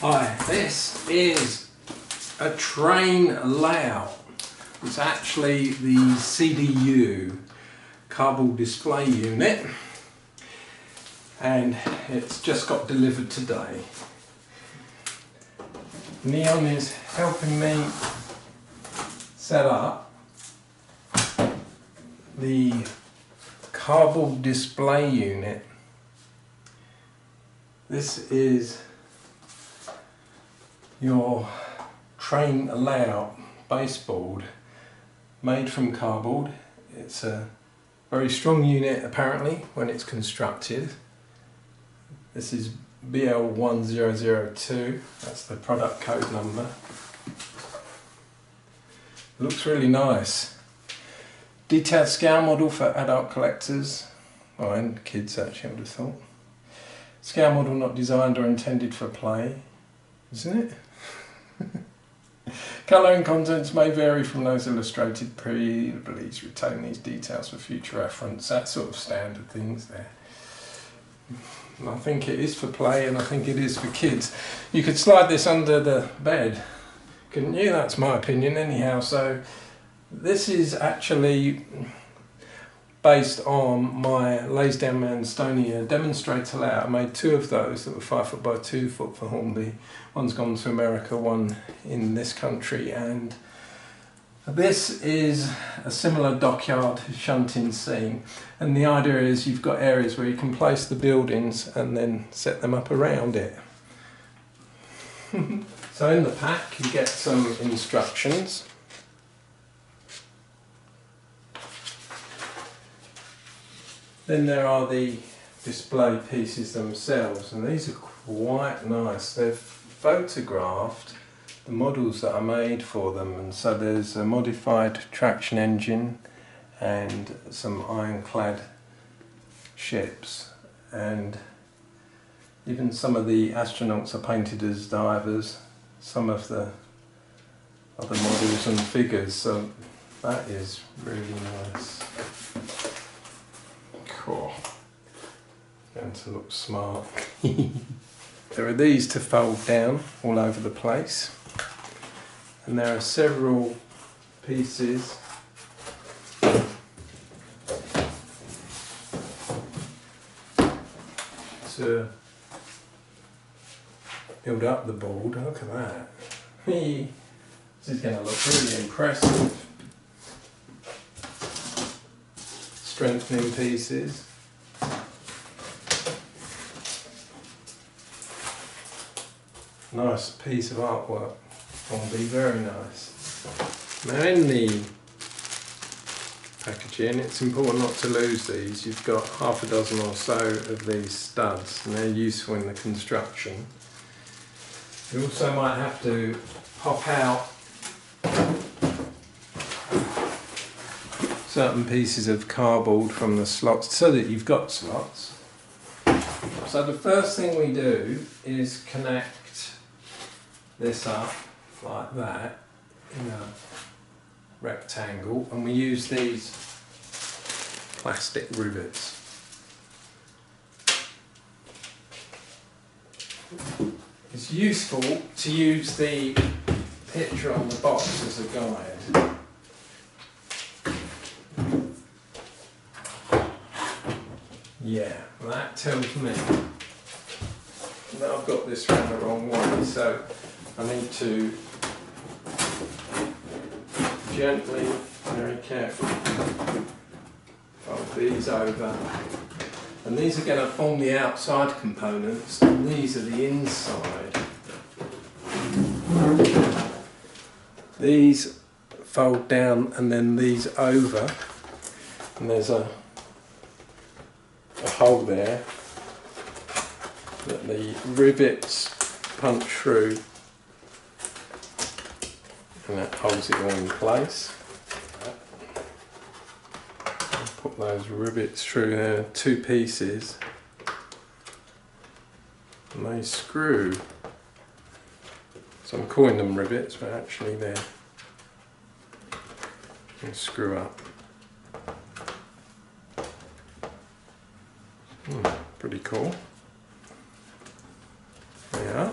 Hi, this is a train layout. It's actually the CDU cardboard display unit, and it's just got delivered today. Neon is helping me set up the cardboard display unit. This is your train layout baseboard made from cardboard. It's a very strong unit apparently when it's constructed. This is BL1002, that's the product code number. Looks really nice. Detailed scale model for adult collectors, and kids actually, I would have thought. Scale model not designed or intended for play, isn't it? Colour and contents may vary from those illustrated. Please retain these details for future reference. That sort of standard things there. And I think it is for play, and I think it is for kids. You could slide this under the bed, couldn't you? That's my opinion anyhow. So this is actually based on my Laysdown Manstonia demonstrator layout. I made two of those that were 5 foot by 2 foot for Hornby. One's gone to America, one in this country, and this is a similar dockyard shunting scene. And the idea is you've got areas where you can place the buildings and then set them up around it. So in the pack you get some instructions. Then there are the display pieces themselves, and these are quite nice. They've photographed the models that I made for them, and so there's a modified traction engine and some ironclad ships, and even some of the astronauts are painted as divers, some of the other models and figures, so that is really nice. Cool. Going to look smart. There are these to fold down all over the place, and there are several pieces to build up the board. Look at that. This is going to look really impressive. Strengthening pieces. Nice piece of artwork. Hornby, very nice. Now in the packaging, it's important not to lose these. You've got half a dozen or so of these studs, and they're useful in the construction. You also might have to pop out certain pieces of cardboard from the slots so that you've got slots. So the first thing we do is connect this up like that in a rectangle, and we use these plastic rivets. It's useful to use the picture on the box as a guide. Yeah, that tells me that I've got this round the wrong way, so I need to gently, very carefully, fold these over. And these are going to form the outside components, and these are the inside. These fold down and then these over, and there's a hole there that the rivets punch through, and that holds it all in place. I'll put those rivets through there, two pieces, and they screw. So I'm calling them rivets, but actually they're screw up. Pretty cool. There.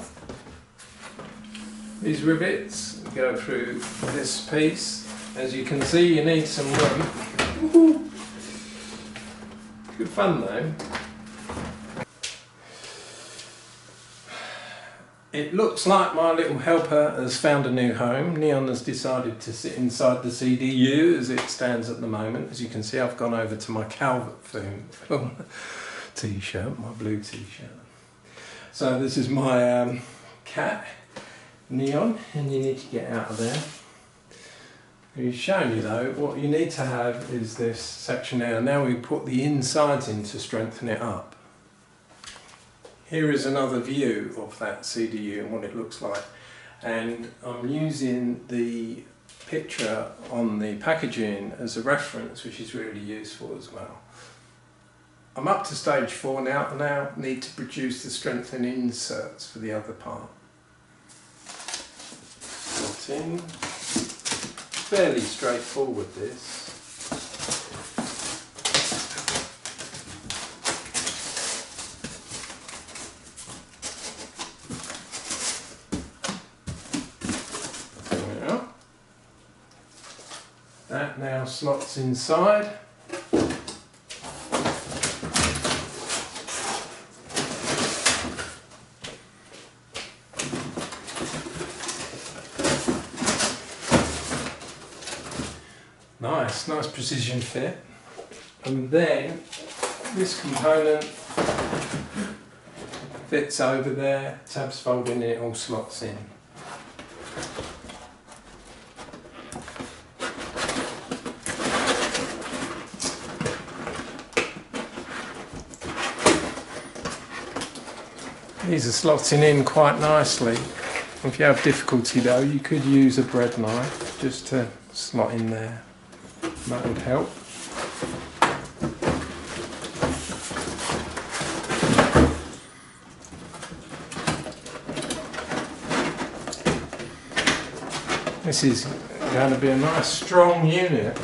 These rivets go through this piece. As you can see, you need some room. Good fun though. It looks like my little helper has found a new home. Neon has decided to sit inside the CDU as it stands at the moment. As you can see, I've gone over to my Calvertfilm t-shirt, my blue t-shirt. So this is my cat, Neon, and you need to get out of there. He's shown you though, what you need to have is this section here. Now we put the insides in to strengthen it up. Here is another view of that CDU and what it looks like, and I'm using the picture on the packaging as a reference, which is really useful as well. I'm up to stage 4 now, and now need to produce the strengthening inserts for the other part. Slot in. Fairly straightforward this. That now slots inside. Nice precision fit. And then this component fits over there, tabs fold in, it all slots in. These are slotting in quite nicely. If you have difficulty though, you could use a bread knife just to slot in there. That would help. This is going to be a nice strong unit.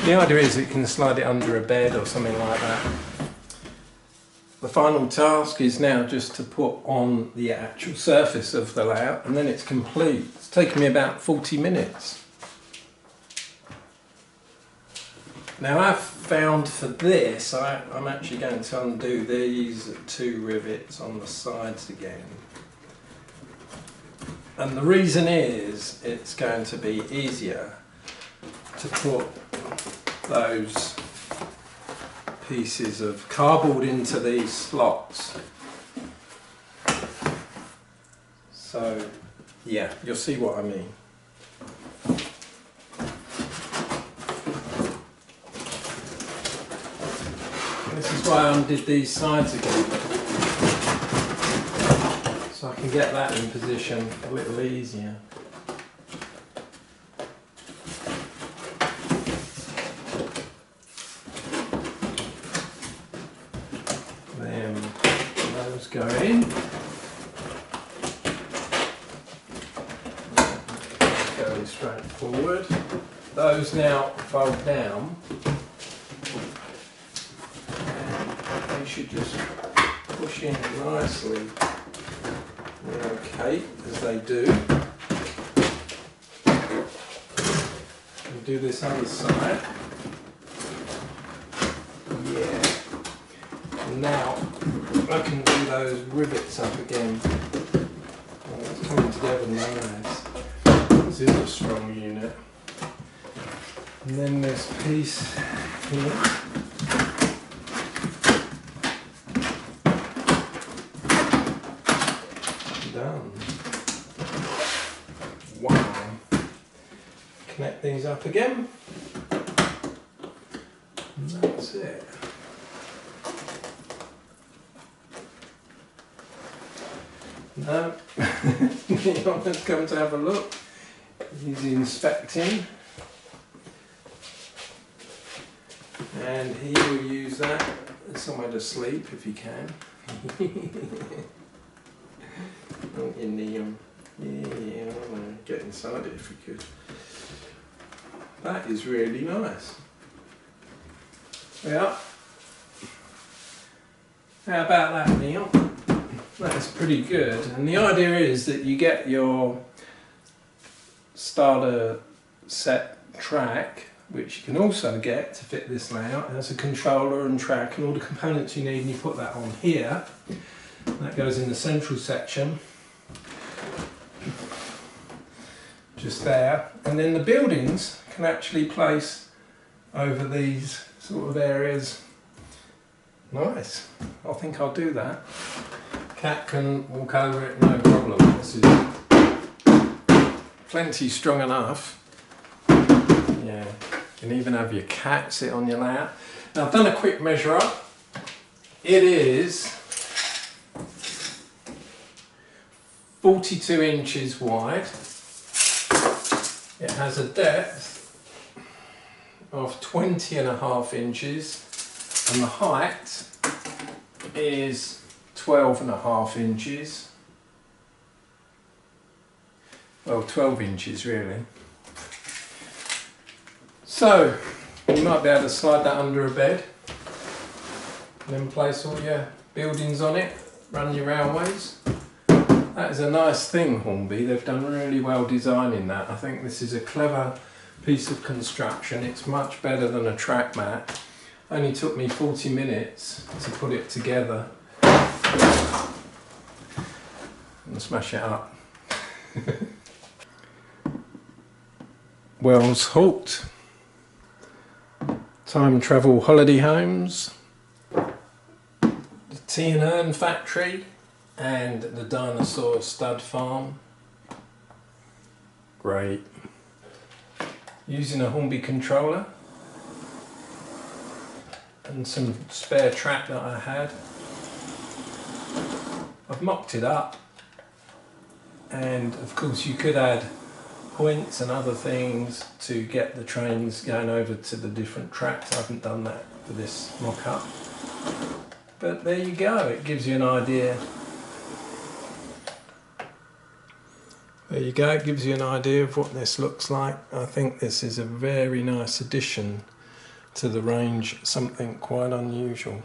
The idea is it can slide it under a bed or something like that. The final task is now just to put on the actual surface of the layout, and then it's complete. It's taken me about 40 minutes. Now I've found for this, I'm actually going to undo these 2 rivets on the sides again. And the reason is it's going to be easier to put those pieces of cardboard into these slots. So yeah, you'll see what I mean. This is why I undid these sides again, so I can get that in position a little easier. Then those go in. Fairly straightforward. Those now fold down. And they should just push in nicely. Okay, as they do. And do this other side. Yeah. And now I can do those rivets up again. Oh, it's coming together nice. This is a strong unit. And then this piece here. Done. Wow. Connect these up again. And that's it. No. Neon has come to have a look. He's inspecting. And he will use that as somewhere to sleep if he can. Don't you, Neon? Yeah, get inside it if we could. That is really nice. Yeah. How about that, Neon? that's pretty good. And the idea is that you get your starter set track, which you can also get to fit this layout. It has a controller and track and all the components you need, and you put that on here. That goes in the central section, just there. And then the buildings can actually place over these sort of areas. Nice. I think I'll do that. Cat can walk over it, no problem. This is plenty strong enough. Yeah, you can even have your cat sit on your lap. Now I've done a quick measure up. It is 42 inches wide. It has a depth of 20.5 inches and the height is 12.5 inches. Well, 12 inches really. So you might be able to slide that under a bed and then place all your buildings on it, run your railways. That is a nice thing, Hornby. They've done really well designing that. I think this is a clever piece of construction. It's much better than a track mat. Only took me 40 minutes to put it together and smash it up. Wells Halt, Time Travel Holiday Homes, the Tea and Urn Factory, and the Dinosaur Stud Farm. Great. Using a Hornby controller and some spare track that I had. I've mocked it up, and of course you could add points and other things to get the trains going over to the different tracks. I haven't done that for this mock-up, but there you go, it gives you an idea. There you go, it gives you an idea of what this looks like. I think this is a very nice addition to the range, something quite unusual.